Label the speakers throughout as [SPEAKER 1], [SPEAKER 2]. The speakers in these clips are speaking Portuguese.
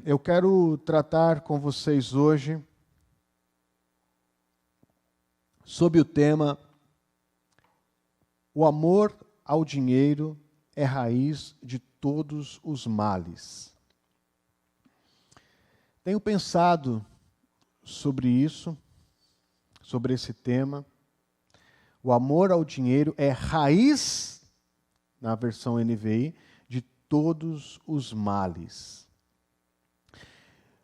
[SPEAKER 1] Eu quero tratar com vocês hoje sobre o tema o amor ao dinheiro é raiz de todos os males. Tenho pensado sobre isso, sobre esse tema. O amor ao dinheiro é raiz, na versão NVI, de todos os males.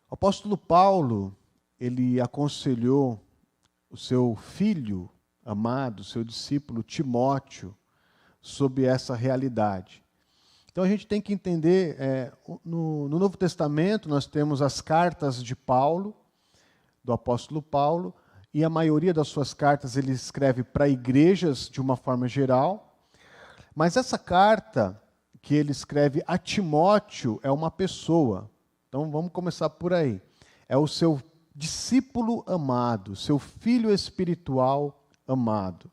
[SPEAKER 1] O apóstolo Paulo, ele aconselhou o seu filho amado, seu discípulo Timóteo, sobre essa realidade. Então a gente tem que entender, no Novo Testamento nós temos as cartas de Paulo, do apóstolo Paulo, e a maioria das suas cartas ele escreve para igrejas de uma forma geral, mas essa carta que ele escreve a Timóteo é uma pessoa. Então vamos começar por aí. É o seu discípulo amado, seu filho espiritual amado.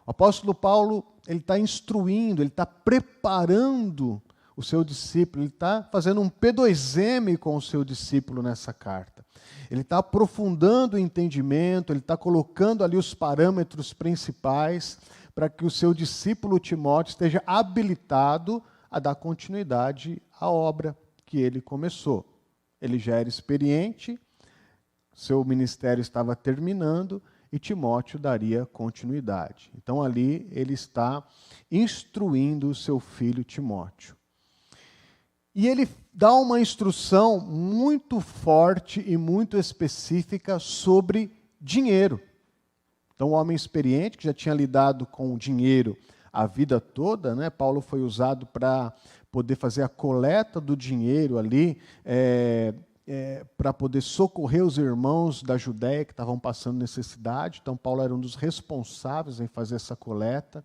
[SPEAKER 1] O apóstolo Paulo, ele está instruindo, ele está preparando o seu discípulo, ele está fazendo um P2M com o seu discípulo nessa carta. Ele está aprofundando o entendimento, ele está colocando ali os parâmetros principais para que o seu discípulo Timóteo esteja habilitado a dar continuidade à obra que ele começou. Ele já era experiente, seu ministério estava terminando e Timóteo daria continuidade. Então ali ele está instruindo o seu filho Timóteo. E ele dá uma instrução muito forte e muito específica sobre dinheiro. Então o homem experiente, que já tinha lidado com o dinheiro a vida toda, né? Paulo foi usado para poder fazer a coleta do dinheiro ali, para poder socorrer os irmãos da Judéia que estavam passando necessidade. Então Paulo era um dos responsáveis em fazer essa coleta,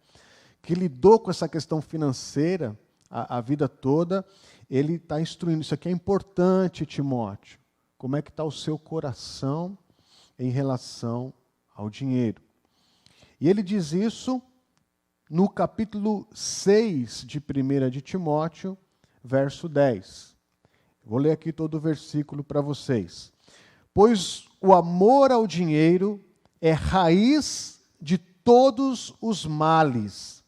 [SPEAKER 1] que lidou com essa questão financeira a vida toda. Ele está instruindo, isso aqui é importante, Timóteo. Como é que está o seu coração em relação ao dinheiro? E ele diz isso no capítulo 6 de 1 de Timóteo, verso 10. Vou ler aqui todo o versículo para vocês. Pois o amor ao dinheiro é raiz de todos os males.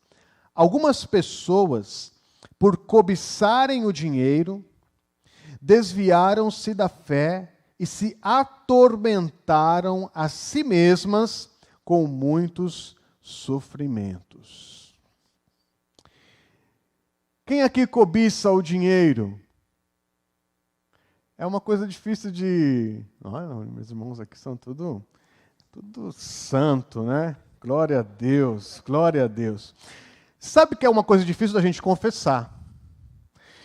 [SPEAKER 1] Algumas pessoas, por cobiçarem o dinheiro, desviaram-se da fé e se atormentaram a si mesmas com muitos sofrimentos. Quem aqui cobiça o dinheiro? É uma coisa difícil de... Olha, meus irmãos aqui são tudo santo, né? Glória a Deus, glória a Deus. Sabe que é uma coisa difícil da gente confessar.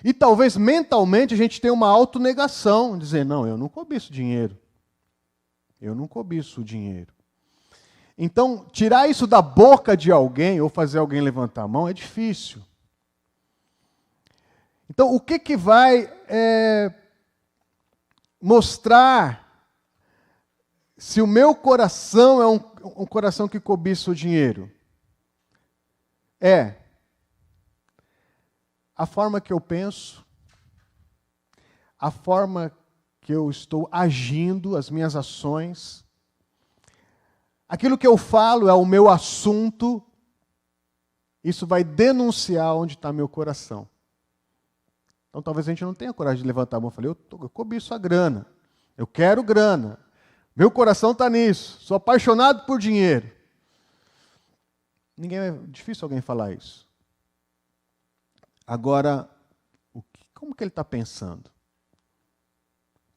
[SPEAKER 1] E talvez mentalmente a gente tenha uma autonegação, dizer, não, eu não cobiço dinheiro. Eu não cobiço o dinheiro. Então, tirar isso da boca de alguém, ou fazer alguém levantar a mão, é difícil. Então, o que vai mostrar se o meu coração é um coração que cobiça o dinheiro? É a forma que eu penso, a forma que eu estou agindo, as minhas ações. Aquilo que eu falo é o meu assunto, isso vai denunciar onde está meu coração. Então talvez a gente não tenha coragem de levantar a mão e falar, eu cobiço a grana, eu quero grana, meu coração está nisso, sou apaixonado por dinheiro. É difícil alguém falar isso. Agora, como que ele está pensando?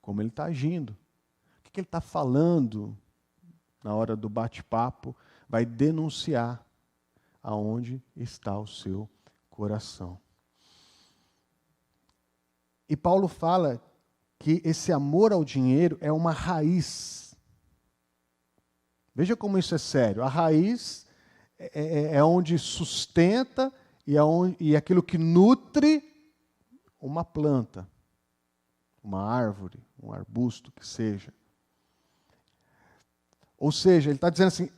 [SPEAKER 1] Como ele está agindo? O que ele está falando na hora do bate-papo? Vai denunciar aonde está o seu coração. E Paulo fala que esse amor ao dinheiro é uma raiz. Veja como isso é sério. A raiz é onde sustenta e aquilo que nutre uma planta, uma árvore, um arbusto que seja. Ou seja, ele está dizendo assim,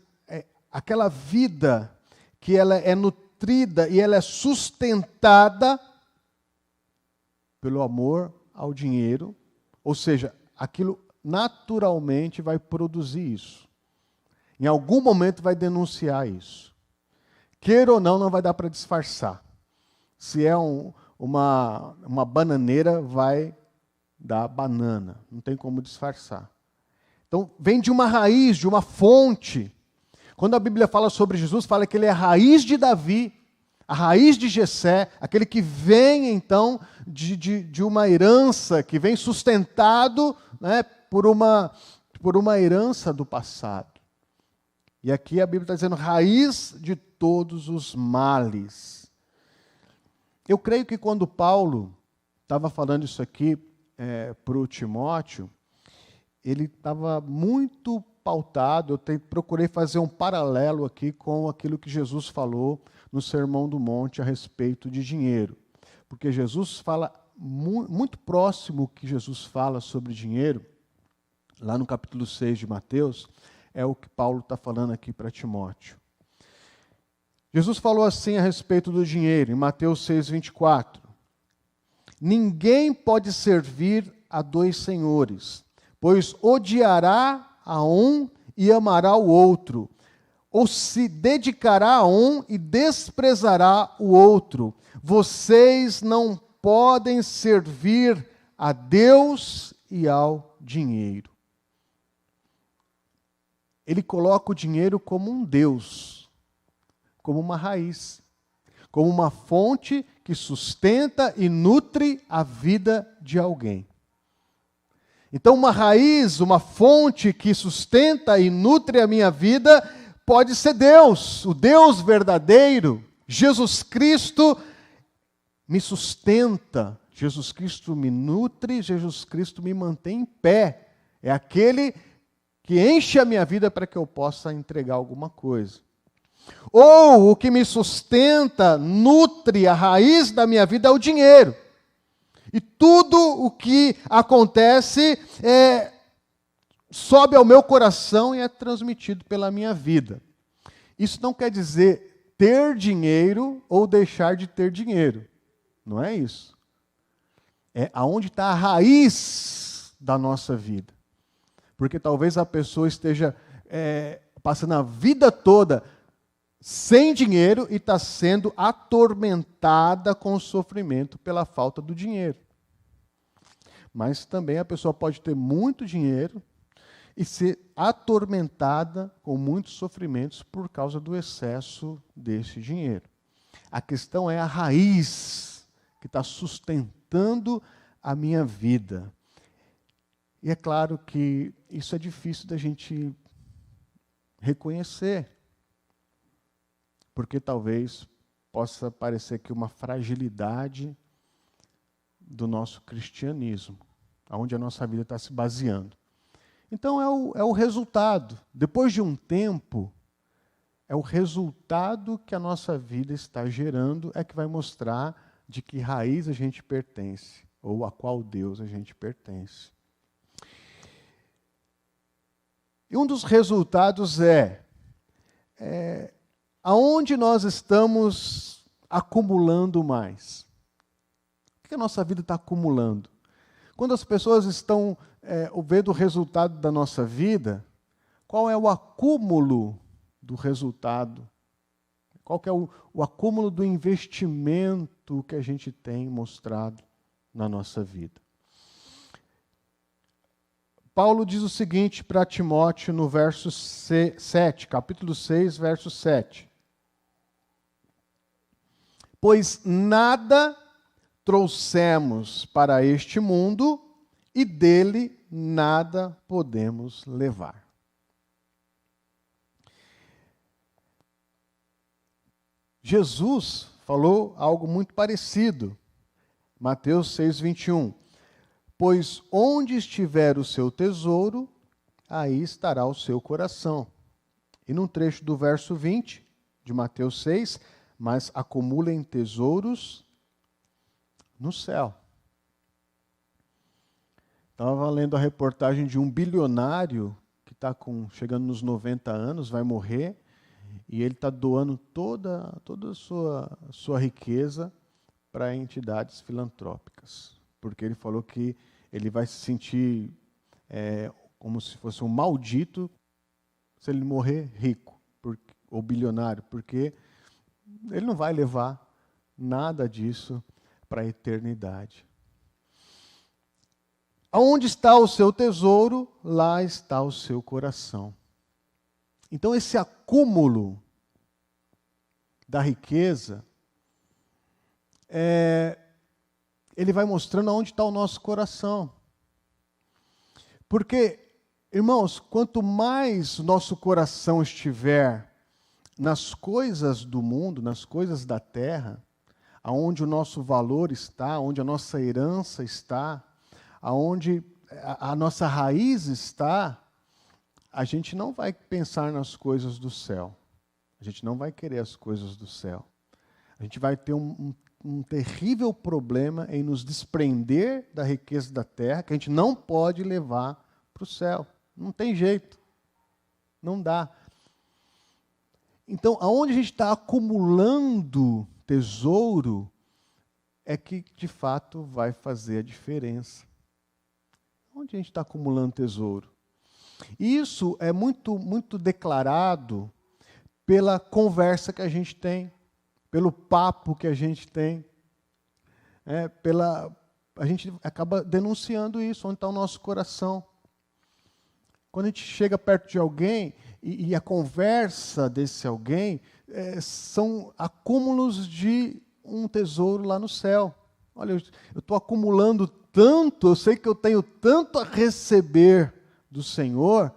[SPEAKER 1] aquela vida que ela é nutrida e ela é sustentada pelo amor ao dinheiro, Ou seja, aquilo naturalmente vai produzir isso. Em algum momento vai denunciar isso. Queira ou não vai dar para disfarçar. Se é uma bananeira, vai dar banana. Não tem como disfarçar. Então, vem de uma raiz, de uma fonte. Quando a Bíblia fala sobre Jesus, fala que ele é a raiz de Davi, a raiz de Jessé, aquele que vem, então, de uma herança, que vem sustentado, né, por uma herança do passado. E aqui a Bíblia está dizendo raiz de todos os males. Eu creio que quando Paulo estava falando isso aqui para o Timóteo, ele estava muito pautado, eu procurei fazer um paralelo aqui com aquilo que Jesus falou no Sermão do Monte a respeito de dinheiro. Porque Jesus fala, muito próximo que Jesus fala sobre dinheiro, lá no capítulo 6 de Mateus, é o que Paulo está falando aqui para Timóteo. Jesus falou assim a respeito do dinheiro, em Mateus 6, 24. Ninguém pode servir a dois senhores, pois odiará a um e amará o outro, ou se dedicará a um e desprezará o outro. Vocês não podem servir a Deus e ao dinheiro. Ele coloca o dinheiro como um Deus, como uma raiz, como uma fonte que sustenta e nutre a vida de alguém. Então, uma raiz, uma fonte que sustenta e nutre a minha vida, pode ser Deus, o Deus verdadeiro. Jesus Cristo me sustenta, Jesus Cristo me nutre, Jesus Cristo me mantém em pé. É aquele que enche a minha vida para que eu possa entregar alguma coisa. Ou o que me sustenta, nutre a raiz da minha vida é o dinheiro. E tudo o que acontece sobe ao meu coração e é transmitido pela minha vida. Isso não quer dizer ter dinheiro ou deixar de ter dinheiro. Não é isso. É aonde está a raiz da nossa vida. Porque talvez a pessoa esteja passando a vida toda sem dinheiro e está sendo atormentada com sofrimento pela falta do dinheiro. Mas também a pessoa pode ter muito dinheiro e ser atormentada com muitos sofrimentos por causa do excesso desse dinheiro. A questão é a raiz que está sustentando a minha vida. E é claro que isso é difícil da gente reconhecer, porque talvez possa parecer que uma fragilidade do nosso cristianismo, onde a nossa vida está se baseando. Então é o resultado. Depois de um tempo, é o resultado que a nossa vida está gerando é que vai mostrar de que raiz a gente pertence, ou a qual Deus a gente pertence. E um dos resultados aonde nós estamos acumulando mais? O que a nossa vida está acumulando? Quando as pessoas estão vendo o resultado da nossa vida, qual é o acúmulo do resultado? Qual que é o acúmulo do investimento que a gente tem mostrado na nossa vida? Paulo diz o seguinte para Timóteo no verso 7, capítulo 6, verso 7. Pois nada trouxemos para este mundo e dele nada podemos levar. Jesus falou algo muito parecido. Mateus 6, 21. Pois onde estiver o seu tesouro, aí estará o seu coração. E num trecho do verso 20 de Mateus 6, mas acumulem tesouros no céu. Estava lendo a reportagem de um bilionário que está chegando nos 90 anos, vai morrer, e ele está doando toda a sua riqueza para entidades filantrópicas. Porque ele falou que ele vai se sentir como se fosse um maldito se ele morrer rico ou bilionário, porque ele não vai levar nada disso para a eternidade. Aonde está o seu tesouro, lá está o seu coração. Então esse acúmulo da riqueza, ele vai mostrando aonde está o nosso coração. Porque, irmãos, quanto mais nosso coração estiver nas coisas do mundo, nas coisas da terra, aonde o nosso valor está, onde a nossa herança está, aonde a nossa raiz está, a gente não vai pensar nas coisas do céu. A gente não vai querer as coisas do céu. A gente vai ter um terrível problema em nos desprender da riqueza da terra, que a gente não pode levar para o céu. Não tem jeito. Não dá. Então, aonde a gente está acumulando tesouro, é que, de fato, vai fazer a diferença. Onde a gente está acumulando tesouro? Isso é muito, muito declarado pela conversa que a gente tem, pelo papo que a gente tem. A gente acaba denunciando isso, onde está o nosso coração. Quando a gente chega perto de alguém e a conversa desse alguém são acúmulos de um tesouro lá no céu. Olha, eu estou acumulando tanto, eu sei que eu tenho tanto a receber do Senhor,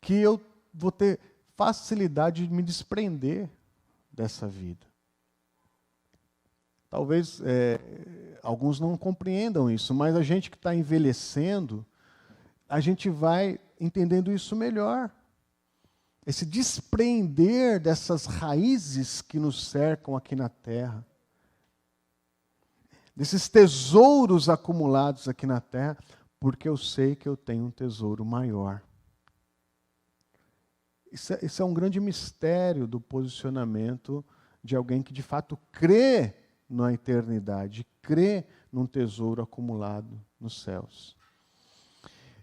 [SPEAKER 1] que eu vou ter facilidade de me desprender dessa vida. Talvez alguns não compreendam isso, mas a gente que está envelhecendo, a gente vai entendendo isso melhor. Esse desprender dessas raízes que nos cercam aqui na terra, desses tesouros acumulados aqui na terra, porque eu sei que eu tenho um tesouro maior. Isso é um grande mistério do posicionamento de alguém que de fato crê na eternidade, crê num tesouro acumulado nos céus.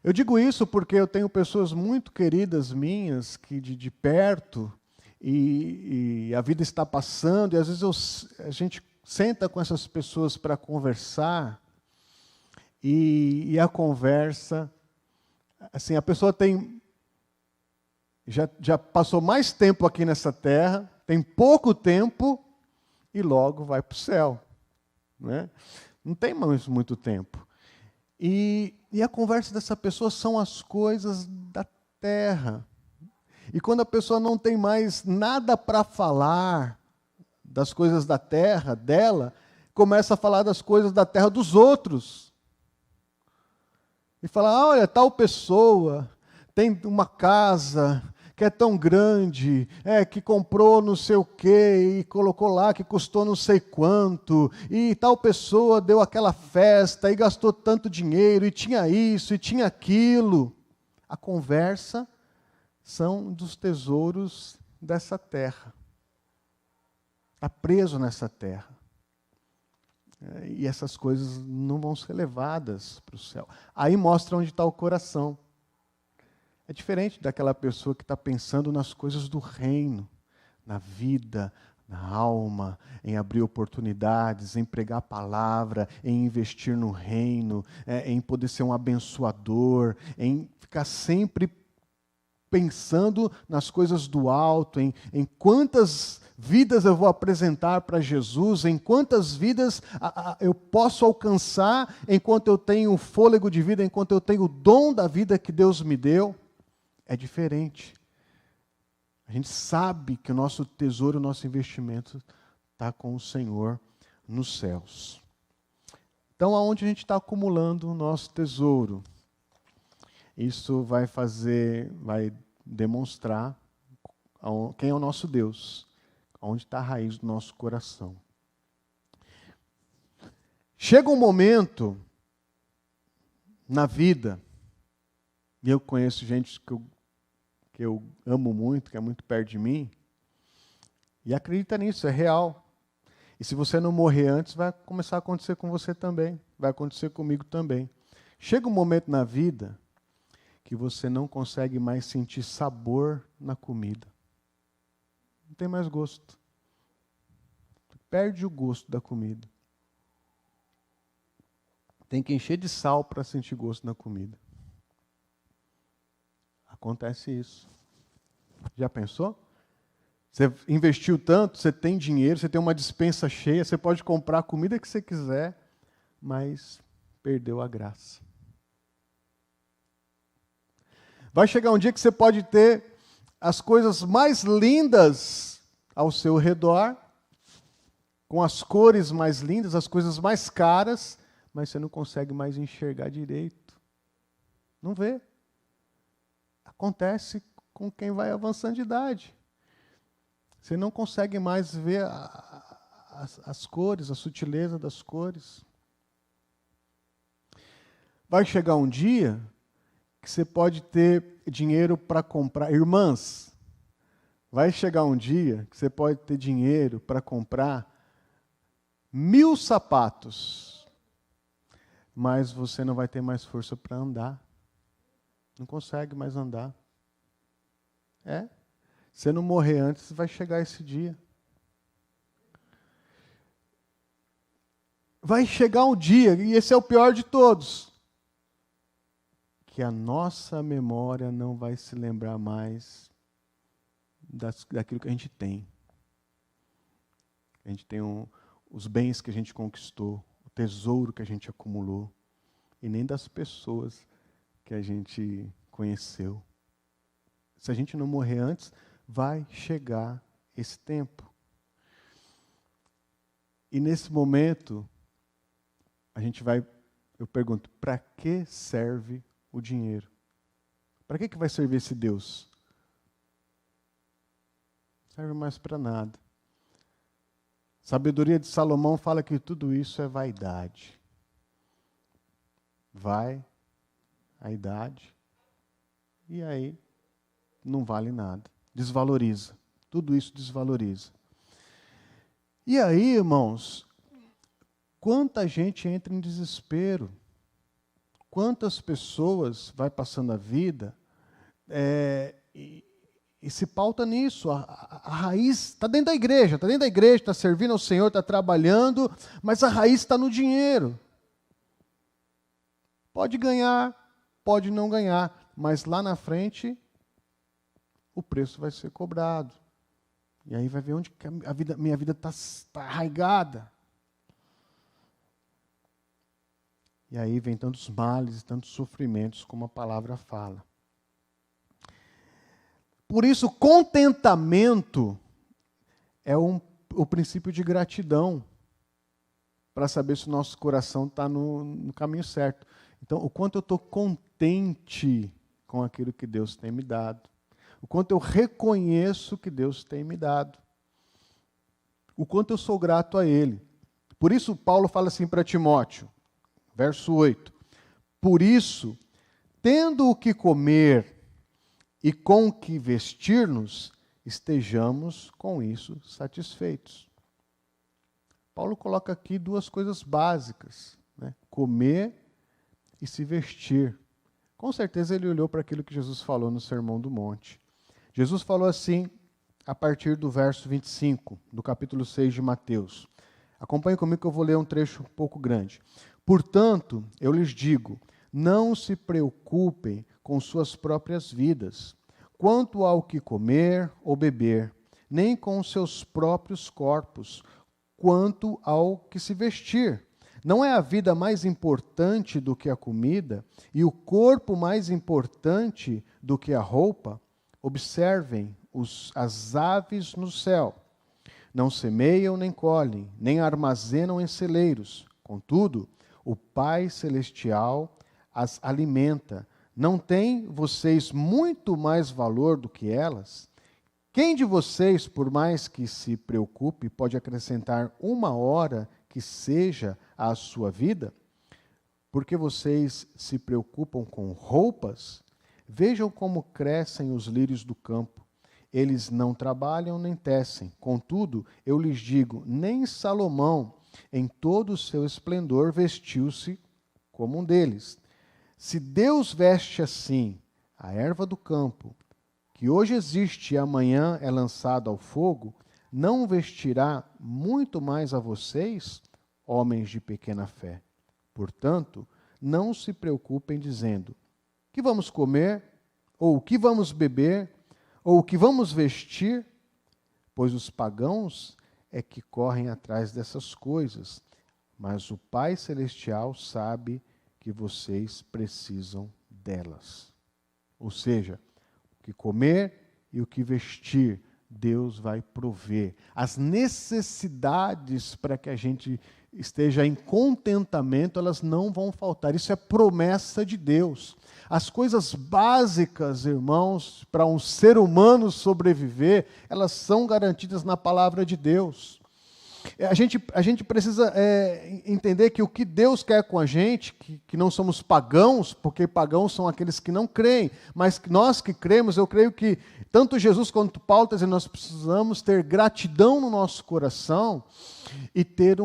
[SPEAKER 1] Eu digo isso porque eu tenho pessoas muito queridas minhas, que de perto, e a vida está passando, e às vezes a gente senta com essas pessoas para conversar, e a conversa, assim, a pessoa já passou mais tempo aqui nessa terra, tem pouco tempo, e logo vai para o céu. Né? Não tem mais muito tempo. E a conversa dessa pessoa são as coisas da terra. E quando a pessoa não tem mais nada para falar das coisas da terra dela, começa a falar das coisas da terra dos outros. E fala, olha, tal pessoa tem uma casa que é tão grande, que comprou não sei o quê, e colocou lá que custou não sei quanto, e tal pessoa deu aquela festa, e gastou tanto dinheiro, e tinha isso, e tinha aquilo. A conversa são dos tesouros dessa terra. Está preso nessa terra. E essas coisas não vão ser levadas para o céu. Aí mostra onde está o coração. É diferente daquela pessoa que está pensando nas coisas do reino, na vida, na alma, em abrir oportunidades, em pregar a palavra, em investir no reino, em poder ser um abençoador, em ficar sempre pensando nas coisas do alto, em quantas vidas eu vou apresentar para Jesus, em quantas vidas eu posso alcançar enquanto eu tenho o fôlego de vida, enquanto eu tenho o dom da vida que Deus me deu. É diferente. A gente sabe que o nosso tesouro, o nosso investimento está com o Senhor nos céus. Então, aonde a gente está acumulando o nosso tesouro? Isso vai demonstrar quem é o nosso Deus, onde está a raiz do nosso coração. Chega um momento na vida, e eu conheço gente que eu amo muito, que é muito perto de mim, e acredita nisso, é real. E se você não morrer antes, vai começar a acontecer com você também, vai acontecer comigo também. Chega um momento na vida que você não consegue mais sentir sabor na comida. Não tem mais gosto. Perde o gosto da comida. Tem que encher de sal para sentir gosto na comida. Acontece isso. Já pensou? Você investiu tanto, você tem dinheiro, você tem uma despensa cheia, você pode comprar a comida que você quiser, mas perdeu a graça. Vai chegar um dia que você pode ter as coisas mais lindas ao seu redor, com as cores mais lindas, as coisas mais caras, mas você não consegue mais enxergar direito. Não vê. Acontece com quem vai avançando de idade. Você não consegue mais ver as cores, a sutileza das cores. Vai chegar um dia que você pode ter dinheiro para comprar. Irmãs, vai chegar um dia que você pode ter dinheiro para comprar 1000 sapatos, mas você não vai ter mais força para andar. Não consegue mais andar. Se não morrer antes, vai chegar esse dia. Vai chegar um dia, e esse é o pior de todos, que a nossa memória não vai se lembrar mais daquilo que a gente tem. A gente tem os bens que a gente conquistou, o tesouro que a gente acumulou, e nem das pessoas que a gente conheceu. Se a gente não morrer antes, vai chegar esse tempo. E nesse momento, eu pergunto, para que serve o dinheiro? Para que vai servir esse Deus? Não serve mais para nada. Sabedoria de Salomão fala que tudo isso é vaidade. Vai a idade e aí não vale nada. Desvaloriza. Tudo isso desvaloriza. E aí, irmãos, quanta gente entra em desespero. Quantas pessoas vai passando a vida e se pauta nisso. A raiz está dentro da igreja, está servindo ao Senhor, está trabalhando, mas a raiz está no dinheiro. Pode ganhar, pode não ganhar, mas lá na frente o preço vai ser cobrado. E aí vai ver onde que minha vida está arraigada. E aí vem tantos males, tantos sofrimentos, como a palavra fala. Por isso, contentamento é o princípio de gratidão, para saber se o nosso coração está no caminho certo. Então, o quanto eu estou contente com aquilo que Deus tem me dado. O quanto eu reconheço que Deus tem me dado. O quanto eu sou grato a Ele. Por isso, Paulo fala assim para Timóteo, verso 8. Por isso, tendo o que comer e com o que vestir-nos, estejamos com isso satisfeitos. Paulo coloca aqui duas coisas básicas, né? Comer e se vestir. Com certeza ele olhou para aquilo que Jesus falou no Sermão do Monte. Jesus falou assim, a partir do verso 25, do capítulo 6 de Mateus. Acompanhe comigo que eu vou ler um trecho um pouco grande. Portanto, eu lhes digo, não se preocupem com suas próprias vidas, quanto ao que comer ou beber, nem com seus próprios corpos, quanto ao que se vestir. Não é a vida mais importante do que a comida, e o corpo mais importante do que a roupa? Observem as aves no céu. Não semeiam nem colhem, nem armazenam em celeiros. Contudo, o Pai Celestial as alimenta. Não tem vocês muito mais valor do que elas? Quem de vocês, por mais que se preocupe, pode acrescentar uma hora que seja à sua vida? Porque vocês se preocupam com roupas? Vejam como crescem os lírios do campo. Eles não trabalham nem tecem. Contudo, eu lhes digo, nem Salomão, em todo o seu esplendor, vestiu-se como um deles. Se Deus veste assim a erva do campo, que hoje existe e amanhã é lançada ao fogo, não vestirá muito mais a vocês, homens de pequena fé. Portanto, não se preocupem dizendo: que vamos comer, ou o que vamos beber, ou o que vamos vestir, pois os pagãos é que correm atrás dessas coisas, mas o Pai Celestial sabe que vocês precisam delas. Ou seja, o que comer e o que vestir, Deus vai prover. As necessidades para que a gente esteja em contentamento, elas não vão faltar. Isso é promessa de Deus. As coisas básicas, irmãos, para um ser humano sobreviver, elas são garantidas na palavra de Deus. A gente precisa entender que o que Deus quer com a gente, que não somos pagãos, porque pagãos são aqueles que não creem, mas que nós que cremos, eu creio que tanto Jesus quanto Paulo está dizendo, nós precisamos ter gratidão no nosso coração e ter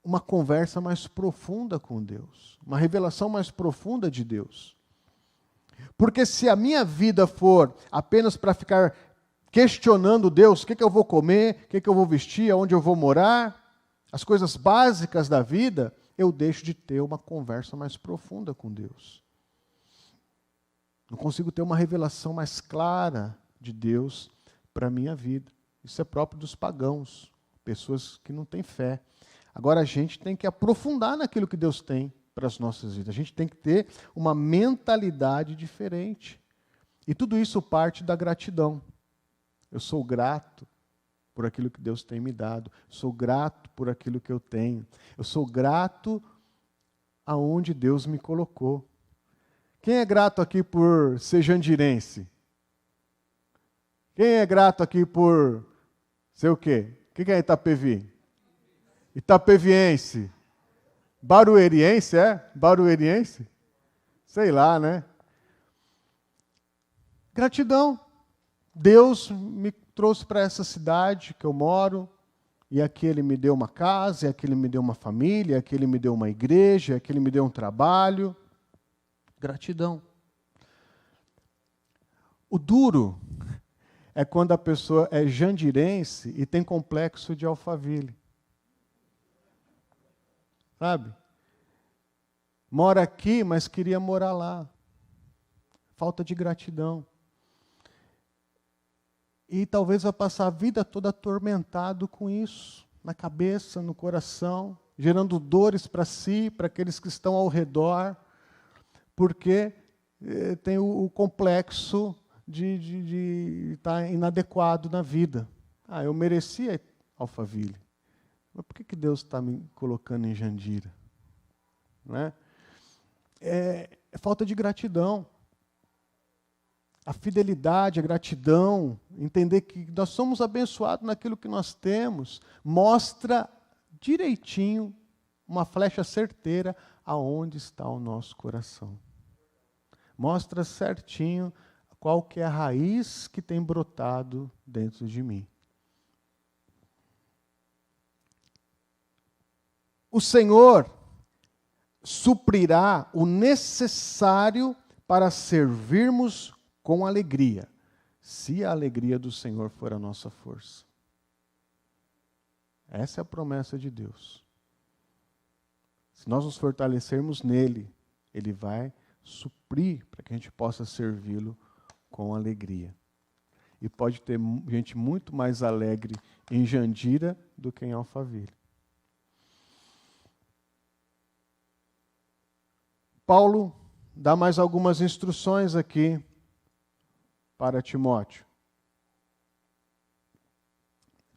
[SPEAKER 1] uma conversa mais profunda com Deus, uma revelação mais profunda de Deus. Porque se a minha vida for apenas para ficar questionando Deus, o que eu vou comer, o que eu vou vestir, aonde eu vou morar, as coisas básicas da vida, eu deixo de ter uma conversa mais profunda com Deus. Não consigo ter uma revelação mais clara de Deus para a minha vida. Isso é próprio dos pagãos, pessoas que não têm fé. Agora a gente tem que aprofundar naquilo que Deus tem para as nossas vidas. A gente tem que ter uma mentalidade diferente. E tudo isso parte da gratidão. Eu sou grato por aquilo que Deus tem me dado. Sou grato por aquilo que eu tenho. Eu sou grato aonde Deus me colocou. Quem é grato aqui por ser jandirense? Quem é grato aqui por ser o quê? O que é Itapevi? Itapeviense. Barueriense, é? Barueriense? Sei lá, né? Gratidão. Deus me trouxe para essa cidade que eu moro, e aqui Ele me deu uma casa, e aqui Ele me deu uma família, e aqui Ele me deu uma igreja, e aqui Ele me deu um trabalho. Gratidão. O duro é quando a pessoa é jandirense e tem complexo de Alphaville. Sabe? Mora aqui, mas queria morar lá. Falta de gratidão. E talvez vai passar a vida toda atormentado com isso, na cabeça, no coração, gerando dores para si, para aqueles que estão ao redor, porque tem o complexo de estar inadequado na vida. Ah, eu merecia Alphaville, mas por que Deus está me colocando em Jandira? Não é? É falta de gratidão. A fidelidade, a gratidão, entender que nós somos abençoados naquilo que nós temos, mostra direitinho, uma flecha certeira, aonde está o nosso coração. Mostra certinho qual que é a raiz que tem brotado dentro de mim. O Senhor suprirá o necessário para servirmos com alegria, se a alegria do Senhor for a nossa força. Essa é a promessa de Deus. Se nós nos fortalecermos nele, Ele vai suprir para que a gente possa servi-lo com alegria. E pode ter gente muito mais alegre em Jandira do que em Alphaville. Paulo dá mais algumas instruções aqui para Timóteo.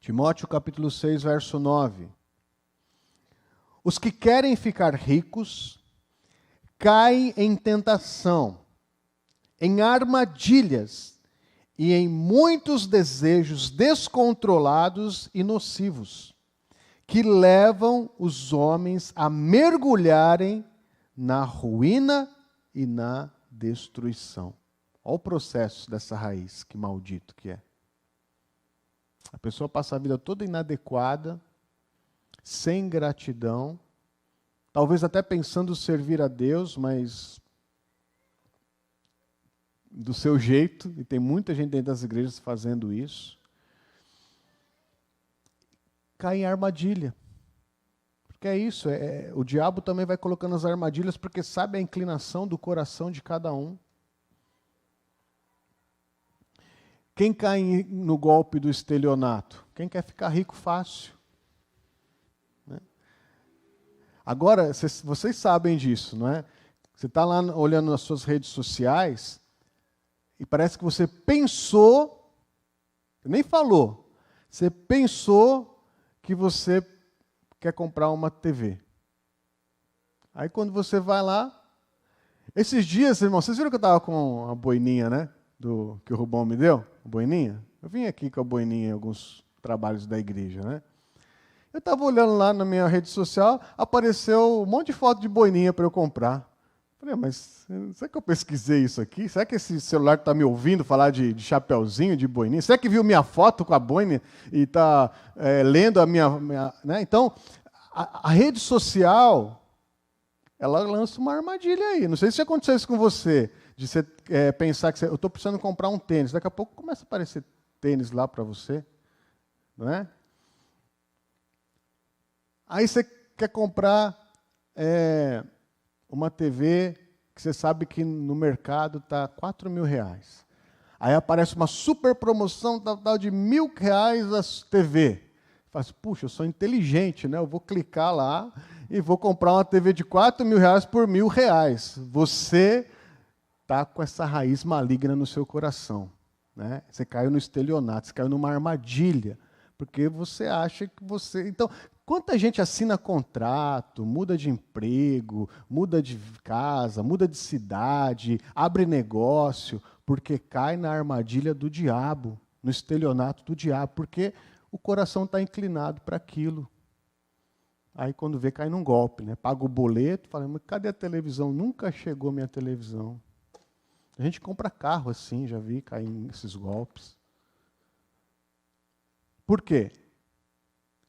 [SPEAKER 1] Timóteo capítulo 6, verso 9. Os que querem ficar ricos caem em tentação, em armadilhas e em muitos desejos descontrolados e nocivos, que levam os homens a mergulharem na ruína e na destruição. Olha o processo dessa raiz, que maldito que é. A pessoa passa a vida toda inadequada, sem gratidão, talvez até pensando servir a Deus, mas do seu jeito, e tem muita gente dentro das igrejas fazendo isso, cai em armadilha. Porque é isso, o diabo também vai colocando as armadilhas porque sabe a inclinação do coração de cada um. Quem cai no golpe do estelionato? Quem quer ficar rico fácil. Né? Agora, vocês sabem disso, não é? Você está lá olhando nas suas redes sociais e parece que você pensou, nem falou, você pensou que você quer comprar uma TV. Aí quando você vai lá, esses dias, irmão, vocês viram que eu estava com a boininha, né? Que o Rubão me deu? A boininha? Eu vim aqui com a boininha em alguns trabalhos da igreja, né? Eu estava olhando lá na minha rede social, apareceu um monte de foto de boininha para eu comprar. Falei, mas será que eu pesquisei isso aqui? Será que esse celular está me ouvindo falar de chapeuzinho, de boininha? Será que viu minha foto com a boina e está lendo a minha... né? Então, a rede social, ela lança uma armadilha aí. Não sei se aconteceu isso com você, de você pensar que eu estou precisando comprar um tênis. Daqui a pouco começa a aparecer tênis lá para você. Não é? Aí você quer comprar uma TV que você sabe que no mercado está R$4.000. Aí aparece uma super promoção tal de R$1.000 a TV. Fala assim, puxa, eu sou inteligente, né? Eu vou clicar lá e vou comprar uma TV de R$4.000 por R$1.000. Você está com essa raiz maligna no seu coração. Né? Você caiu no estelionato, você caiu numa armadilha, porque você acha que você... Então, quanta gente assina contrato, muda de emprego, muda de casa, muda de cidade, abre negócio, porque cai na armadilha do diabo, no estelionato do diabo, porque o coração está inclinado para aquilo. Aí quando vê, cai num golpe, né? Paga o boleto, fala, mas cadê a televisão? Nunca chegou minha televisão. A gente compra carro assim, já vi cair nesses golpes. Por quê?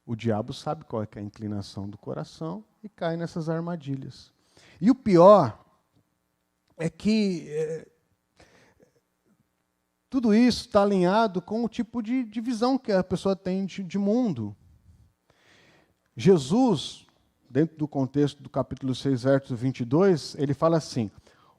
[SPEAKER 1] O diabo sabe qual é a inclinação do coração e cai nessas armadilhas. E o pior é que tudo isso está alinhado com o tipo de visão que a pessoa tem de mundo. Jesus, dentro do contexto do capítulo 6, verso 22, ele fala assim,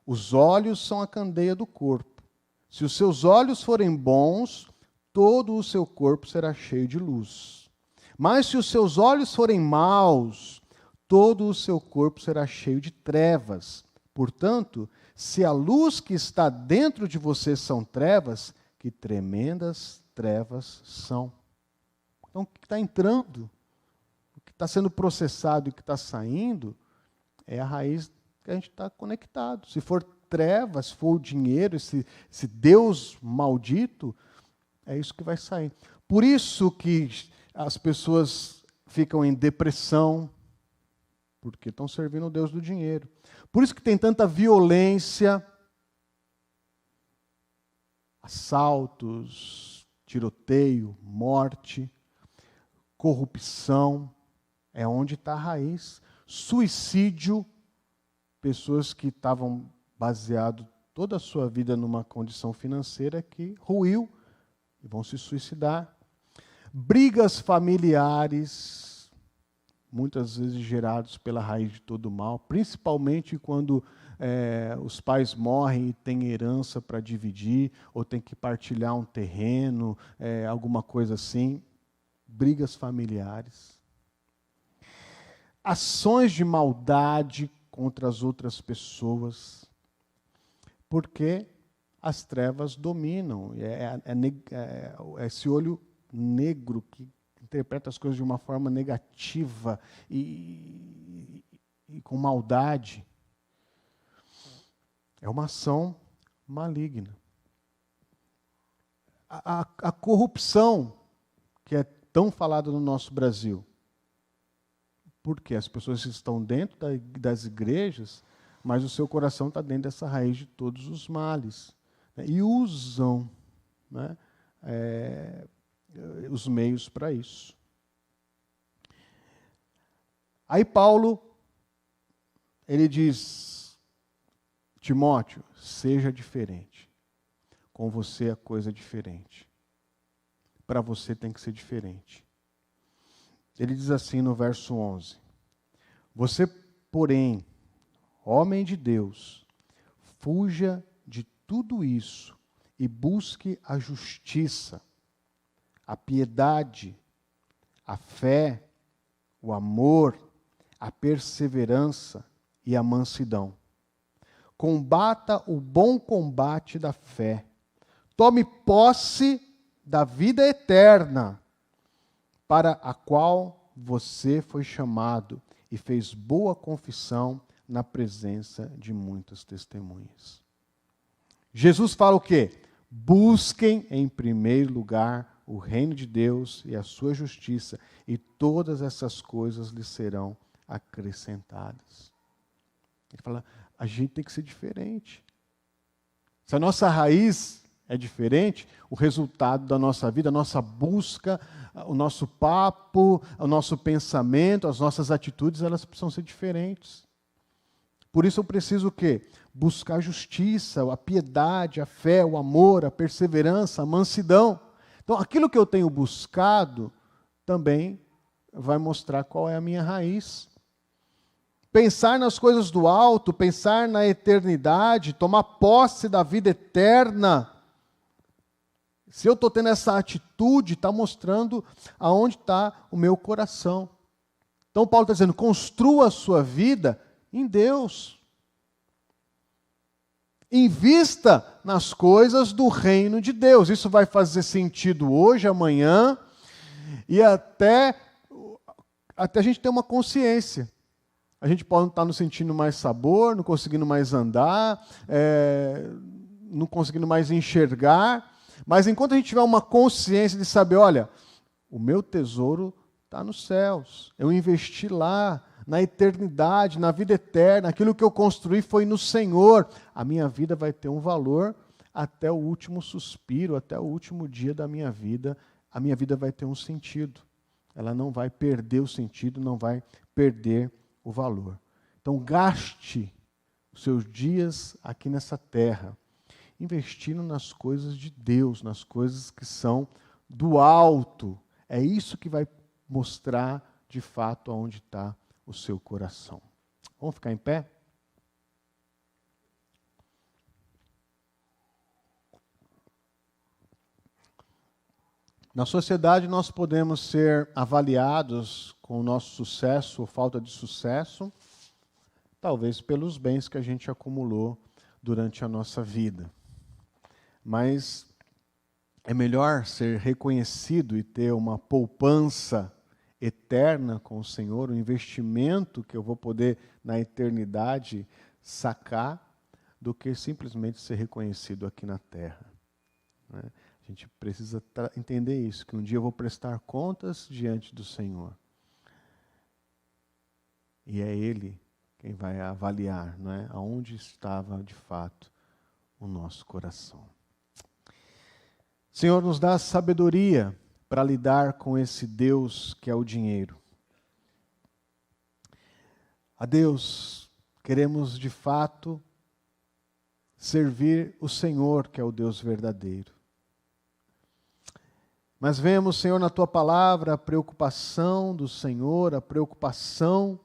[SPEAKER 1] os olhos são a candeia do corpo. Se os seus olhos forem bons, todo o seu corpo será cheio de luz. Mas se os seus olhos forem maus, todo o seu corpo será cheio de trevas. Portanto, se a luz que está dentro de você são trevas, que tremendas trevas são. Então, o que está entrando, o que está sendo processado e o que está saindo, é a raiz que a gente está conectado. Se for trevas, se for o dinheiro, esse Deus maldito, é isso que vai sair. Por isso que as pessoas ficam em depressão, porque estão servindo o Deus do dinheiro. Por isso que tem tanta violência, assaltos, tiroteio, morte, corrupção, é onde está a raiz. Suicídio, pessoas que estavam baseado toda a sua vida numa condição financeira que ruiu e vão se suicidar. Brigas familiares, muitas vezes gerados pela raiz de todo o mal, principalmente quando os pais morrem e têm herança para dividir, ou tem que partilhar um terreno, alguma coisa assim. Brigas familiares. Ações de maldade contra as outras pessoas, porque as trevas dominam. É esse olho negro que interpreta as coisas de uma forma negativa e com maldade. É uma ação maligna. A corrupção, que é tão falada no nosso Brasil, porque as pessoas estão dentro das igrejas, mas o seu coração está dentro dessa raiz de todos os males. Né? E usam, né, os meios para isso. Aí Paulo ele diz, Timóteo, seja diferente. Com você a coisa é diferente. Para você tem que ser diferente. Ele diz assim no verso 11, você, porém, homem de Deus, fuja de tudo isso e busque a justiça, a piedade, a fé, o amor, a perseverança e a mansidão. Combata o bom combate da fé. Tome posse da vida eterna, para a qual você foi chamado e fez boa confissão na presença de muitas testemunhas. Jesus fala o quê? Busquem em primeiro lugar o reino de Deus e a sua justiça, e todas essas coisas lhes serão acrescentadas. Ele fala, a gente tem que ser diferente. Se a nossa raiz é diferente, o resultado da nossa vida, a nossa busca, o nosso papo, o nosso pensamento, as nossas atitudes, elas precisam ser diferentes. Por isso eu preciso o quê? Buscar a justiça, a piedade, a fé, o amor, a perseverança, a mansidão. Então, aquilo que eu tenho buscado também vai mostrar qual é a minha raiz. Pensar nas coisas do alto, pensar na eternidade, tomar posse da vida eterna. Se eu estou tendo essa atitude, está mostrando aonde está o meu coração. Então Paulo está dizendo, construa a sua vida em Deus. Invista nas coisas do reino de Deus. Isso vai fazer sentido hoje, amanhã, e até a gente ter uma consciência. A gente pode não estar não sentindo mais sabor, não conseguindo mais andar, não conseguindo mais enxergar, mas enquanto a gente tiver uma consciência de saber, olha, o meu tesouro está nos céus, eu investi lá, na eternidade, na vida eterna, aquilo que eu construí foi no Senhor, a minha vida vai ter um valor até o último suspiro, até o último dia da minha vida, a minha vida vai ter um sentido, ela não vai perder o sentido, não vai perder o valor. Então gaste os seus dias aqui nessa terra, investindo nas coisas de Deus, nas coisas que são do alto. É isso que vai mostrar de fato aonde está o seu coração. Vamos ficar em pé? Na sociedade nós podemos ser avaliados com o nosso sucesso ou falta de sucesso, talvez pelos bens que a gente acumulou durante a nossa vida. Mas é melhor ser reconhecido e ter uma poupança eterna com o Senhor, um investimento que eu vou poder na eternidade sacar, do que simplesmente ser reconhecido aqui na terra. Né? A gente precisa entender isso, que um dia eu vou prestar contas diante do Senhor. E é Ele quem vai avaliar, não é? Aonde estava de fato o nosso coração. Senhor, nos dá sabedoria para lidar com esse Deus que é o dinheiro. A Deus, queremos de fato servir o Senhor, que é o Deus verdadeiro. Mas vemos, Senhor, na Tua palavra a preocupação do Senhor, a preocupação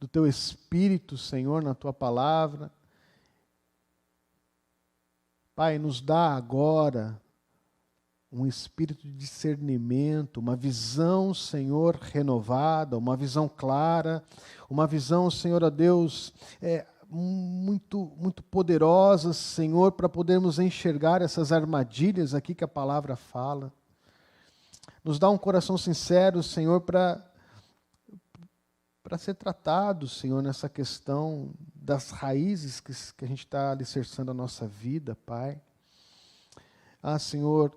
[SPEAKER 1] do Teu Espírito, Senhor, na Tua palavra. Pai, nos dá agora um espírito de discernimento, uma visão, Senhor, renovada, uma visão clara, uma visão, Senhor, a Deus, muito, muito poderosa, Senhor, para podermos enxergar essas armadilhas aqui que a palavra fala. Nos dá um coração sincero, Senhor, para ser tratado, Senhor, nessa questão das raízes que a gente está alicerçando a nossa vida, Pai. Ah, Senhor,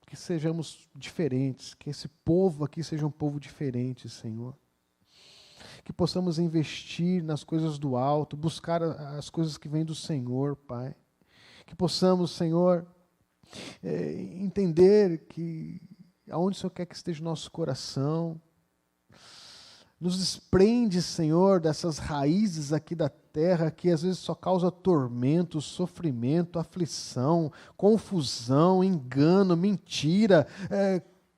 [SPEAKER 1] que sejamos diferentes, que esse povo aqui seja um povo diferente, Senhor. Que possamos investir nas coisas do alto, buscar as coisas que vêm do Senhor, Pai. Que possamos, Senhor, entender que aonde o Senhor quer que esteja o nosso coração. Nos desprende, Senhor, dessas raízes aqui da terra que às vezes só causa tormento, sofrimento, aflição, confusão, engano, mentira,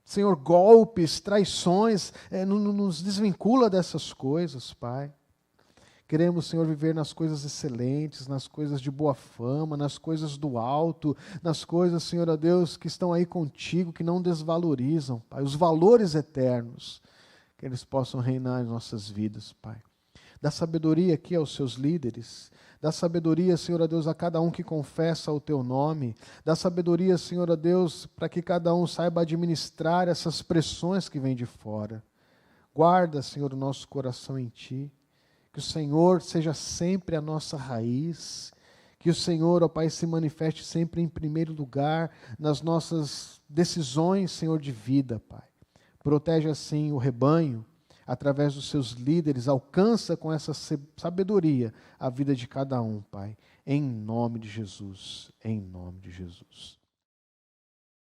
[SPEAKER 1] Senhor, golpes, traições, nos desvincula dessas coisas, Pai. Queremos, Senhor, viver nas coisas excelentes, nas coisas de boa fama, nas coisas do alto, nas coisas, Senhor, ó Deus, que estão aí contigo, que não desvalorizam, Pai, os valores eternos, que eles possam reinar em nossas vidas, Pai. Dá sabedoria aqui aos seus líderes, dá sabedoria, Senhor, ó Deus, a cada um que confessa o teu nome, dá sabedoria, Senhor, ó Deus, para que cada um saiba administrar essas pressões que vêm de fora. Guarda, Senhor, o nosso coração em Ti. Que o Senhor seja sempre a nossa raiz, que o Senhor, ó Pai, se manifeste sempre em primeiro lugar nas nossas decisões, Senhor, de vida, Pai. Protege assim o rebanho, através dos seus líderes, alcança com essa sabedoria a vida de cada um, Pai. Em nome de Jesus, em nome de Jesus.